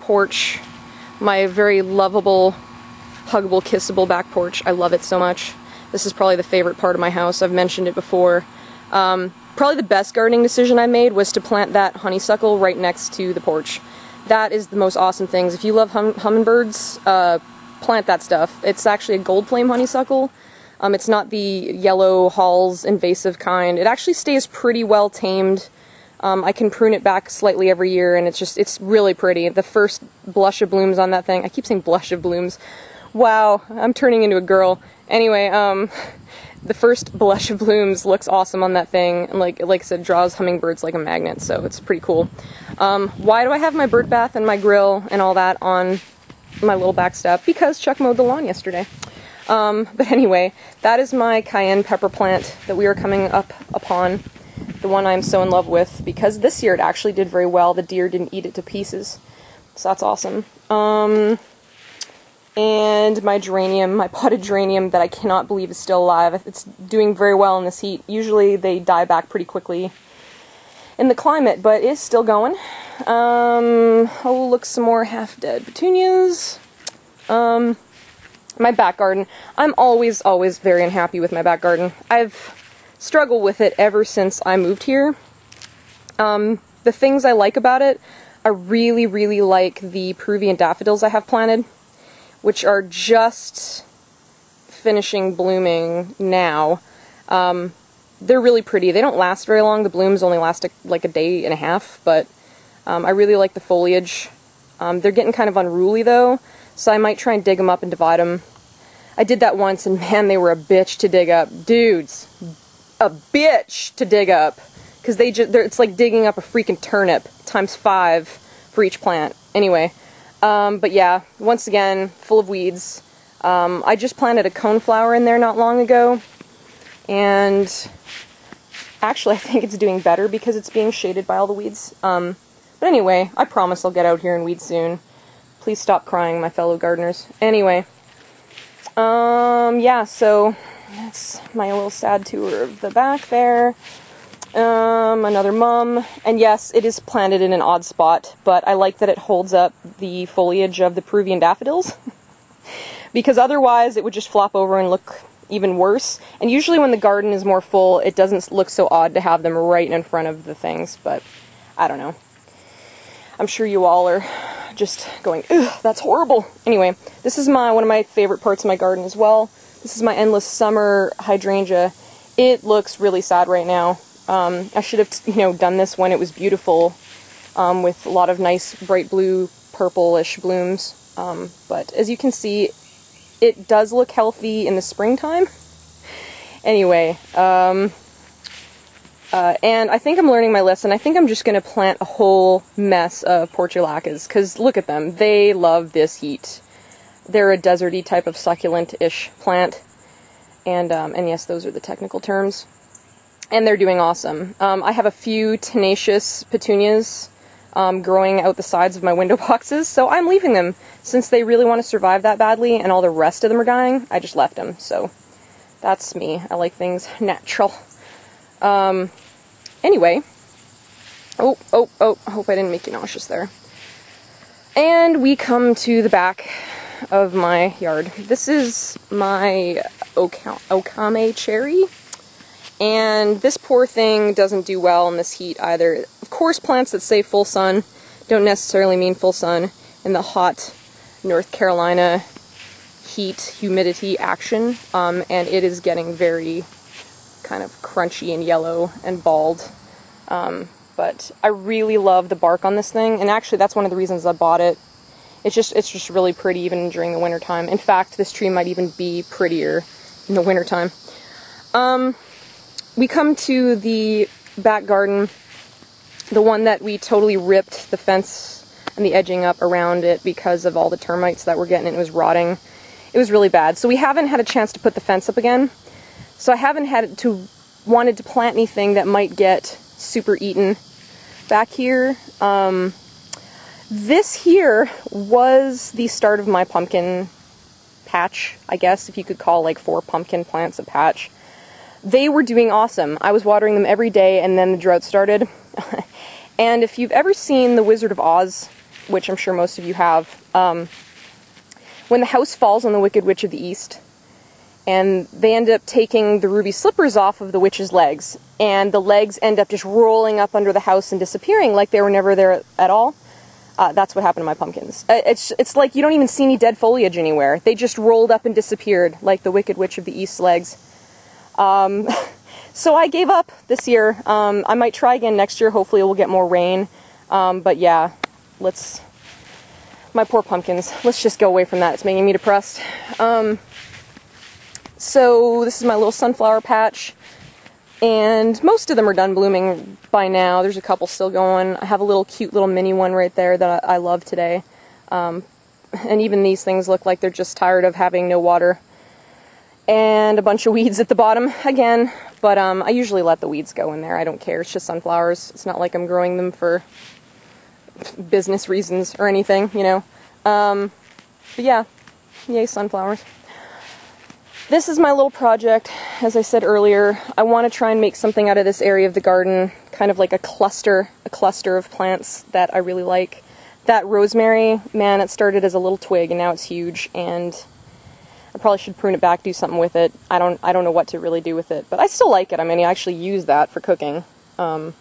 porch, my very lovable, huggable, kissable back porch. I love it so much. This is probably the favorite part of my house. I've mentioned it before. Probably the best gardening decision I made was to plant that honeysuckle right next to the porch. That is the most awesome things. If you love hummingbirds, plant that stuff. It's actually a gold flame honeysuckle. It's not the yellow Hall's invasive kind. It actually stays pretty well tamed. I can prune it back slightly every year, and it's really pretty. The first blush of blooms on that thing, I keep saying blush of blooms. Wow, I'm turning into a girl. Anyway, the first blush of blooms looks awesome on that thing, and like I said, draws hummingbirds like a magnet, so it's pretty cool. Why do I have my bird bath and my grill and all that on my little back step? Because Chuck mowed the lawn yesterday. But anyway, that is my cayenne pepper plant that we are coming up upon. The one I'm so in love with, because this year it actually did very well. The deer didn't eat it to pieces, so that's awesome. And my geranium, my potted geranium that I cannot believe is still alive. It's doing very well in this heat. Usually they die back pretty quickly in the climate, but it's still going. Oh, look, some more half-dead petunias. My back garden. I'm always very unhappy with my back garden. I've struggled with it ever since I moved here. The things I like about it, I really like the Peruvian daffodils I have planted, which are just finishing blooming now. They're really pretty. They don't last very long. The blooms only last like a day and a half, but I really like the foliage. They're getting kind of unruly though, so I might try and dig them up and divide them. I did that once, and man, they were a bitch to dig up. Dudes, a bitch to dig up. Because it's like digging up a freaking turnip times 5 for each plant. Anyway, but yeah, once again, full of weeds. I just planted a coneflower in there not long ago, and actually I think it's doing better because it's being shaded by all the weeds. But anyway, I promise I'll get out here and weed soon. Please stop crying, my fellow gardeners. Anyway, yeah, so that's my little sad tour of the back there. Another mum, and yes, it is planted in an odd spot, but I like that it holds up the foliage of the Peruvian daffodils, because otherwise it would just flop over and look even worse. And usually when the garden is more full, it doesn't look so odd to have them right in front of the things, but I don't know. I'm sure you all are just going, ugh, that's horrible. Anyway, this is one of my favorite parts of my garden as well. This is my endless summer hydrangea. It looks really sad right now. I should have, done this when it was beautiful, with a lot of nice bright blue, purplish blooms. But as you can see, it does look healthy in the springtime. Anyway, and I think I'm learning my lesson. I think I'm just going to plant a whole mess of portulacas, because look at them. They love this heat. They're a deserty type of succulent-ish plant. And yes, those are the technical terms. And they're doing awesome. I have a few tenacious petunias growing out the sides of my window boxes, so I'm leaving them. Since they really want to survive that badly and all the rest of them are dying, I just left them. So that's me. I like things natural. Anyway. Oh, I hope I didn't make you nauseous there. And we come to the back of my yard. This is my okame cherry. And this poor thing doesn't do well in this heat either. Of course, plants that say full sun don't necessarily mean full sun in the hot North Carolina heat, humidity action. And it is getting very kind of crunchy and yellow and bald. But I really love the bark on this thing, and actually that's one of the reasons I bought it. It's just really pretty even during the wintertime. In fact, this tree might even be prettier in the wintertime. We come to the back garden, the one that we totally ripped the fence and the edging up around it because of all the termites that were getting it. It was rotting. It was really bad. So we haven't had a chance to put the fence up again. So I haven't wanted to plant anything that might get super eaten back here. This here was the start of my pumpkin patch, I guess, if you could call like 4 pumpkin plants a patch. They were doing awesome. I was watering them every day, and then the drought started. And if you've ever seen The Wizard of Oz, which I'm sure most of you have. When the house falls on the Wicked Witch of the East, and they end up taking the ruby slippers off of the witch's legs, and the legs end up just rolling up under the house and disappearing like they were never there at all. That's what happened to my pumpkins. It's like you don't even see any dead foliage anywhere. They just rolled up and disappeared like the Wicked Witch of the East's legs. So I gave up this year. I might try again next year. Hopefully we'll get more rain. But yeah, my poor pumpkins. Let's just go away from that. It's making me depressed. So this is my little sunflower patch, and most of them are done blooming by now. There's a couple still going. I have a little cute little mini one right there that I love today. And even these things look like they're just tired of having no water. And a bunch of weeds at the bottom again, but I usually let the weeds go in there. I don't care. It's just sunflowers. It's not like I'm growing them for business reasons or anything, you know. But yeah, yay sunflowers. This is my little project. As I said earlier, I want to try and make something out of this area of the garden, kind of like a cluster of plants that I really like. That rosemary, man, it started as a little twig and now it's huge, and I probably should prune it back, do something with it. I don't know what to really do with it, but I still like it. I mean, I actually use that for cooking. And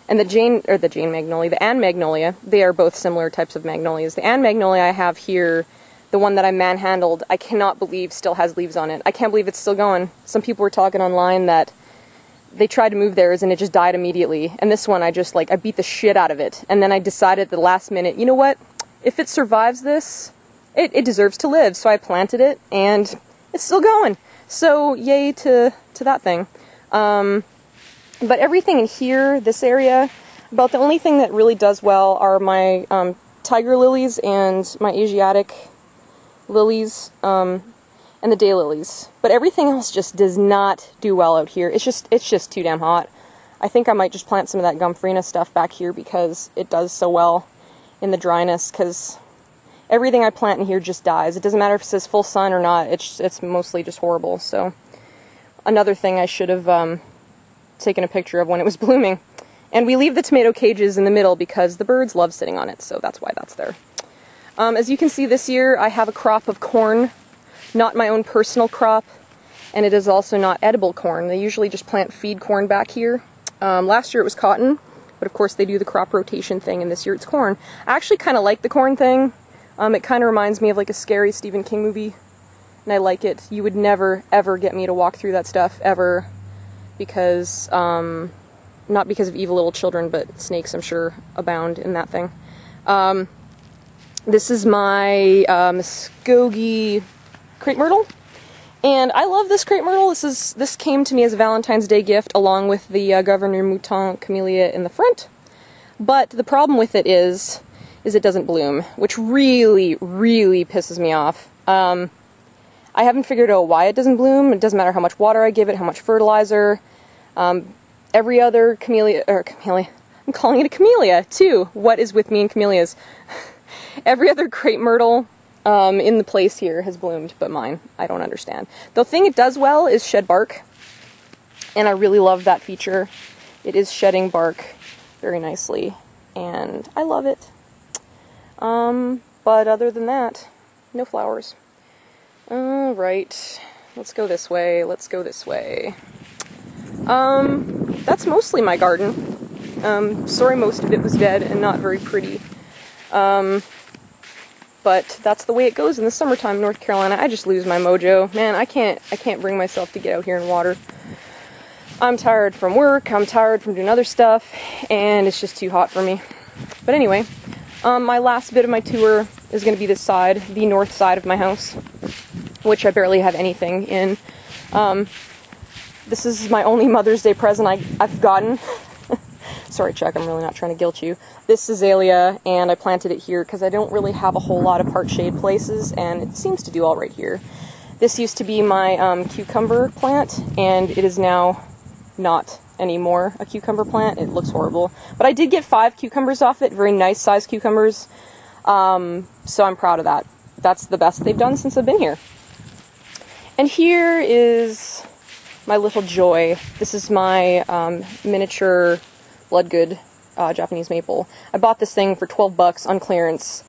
the Ann Magnolia, they are both similar types of magnolias. The Ann Magnolia I have here, the one that I manhandled, I cannot believe still has leaves on it. I can't believe it's still going. Some people were talking online that they tried to move theirs and it just died immediately. And this one, I beat the shit out of it. And then I decided at the last minute, you know what? If it survives this, it deserves to live. So I planted it and it's still going. So yay to that thing. But everything in here, this area, about the only thing that really does well are my tiger lilies and my Asiatic lilies, and the daylilies. But everything else just does not do well out here. It's just too damn hot. I think I might just plant some of that Gomphrena stuff back here because it does so well in the dryness, because everything I plant in here just dies. It doesn't matter if it says full sun or not, it's mostly just horrible. So another thing I should have taken a picture of when it was blooming. And we leave the tomato cages in the middle because the birds love sitting on it, so that's why that's there. As you can see, this year I have a crop of corn, not my own personal crop, and it is also not edible corn. They usually just plant feed corn back here. Last year it was cotton, but of course they do the crop rotation thing, and this year it's corn. I actually kind of like the corn thing. It kind of reminds me of like a scary Stephen King movie, and I like it. You would never, ever get me to walk through that stuff, ever, because, not because of evil little children, but snakes, I'm sure, abound in that thing. This is my Muskogee crepe myrtle, and I love this crepe myrtle. This came to me as a Valentine's Day gift, along with the Governor Mouton camellia in the front. But the problem with it is it doesn't bloom, which really, really pisses me off. I haven't figured out why it doesn't bloom. It doesn't matter how much water I give it, how much fertilizer. Every other camellia, I'm calling it a camellia, too. What is with me and camellias? Every other crepe myrtle in the place here has bloomed, but mine. I don't understand. The thing it does well is shed bark, and I really love that feature. It is shedding bark very nicely, and I love it. But other than that, no flowers. Alright, let's go this way, That's mostly my garden. Sorry most of it was dead and not very pretty. But that's the way it goes in the summertime in North Carolina. I just lose my mojo. Man, I can't bring myself to get out here and water. I'm tired from work, I'm tired from doing other stuff, and it's just too hot for me. But anyway, my last bit of my tour is going to be this side, the north side of my house, which I barely have anything in. This is my only Mother's Day present I've gotten. Sorry, Chuck, I'm really not trying to guilt you. This azalea, and I planted it here because I don't really have a whole lot of part shade places, and it seems to do all right here. This used to be my cucumber plant, and it is now not anymore a cucumber plant. It looks horrible. But I did get 5 cucumbers off it, very nice sized cucumbers, so I'm proud of that. That's the best they've done since I've been here. And here is my little joy. This is my miniature Bloodgood Japanese maple. I bought this thing for 12 bucks on clearance.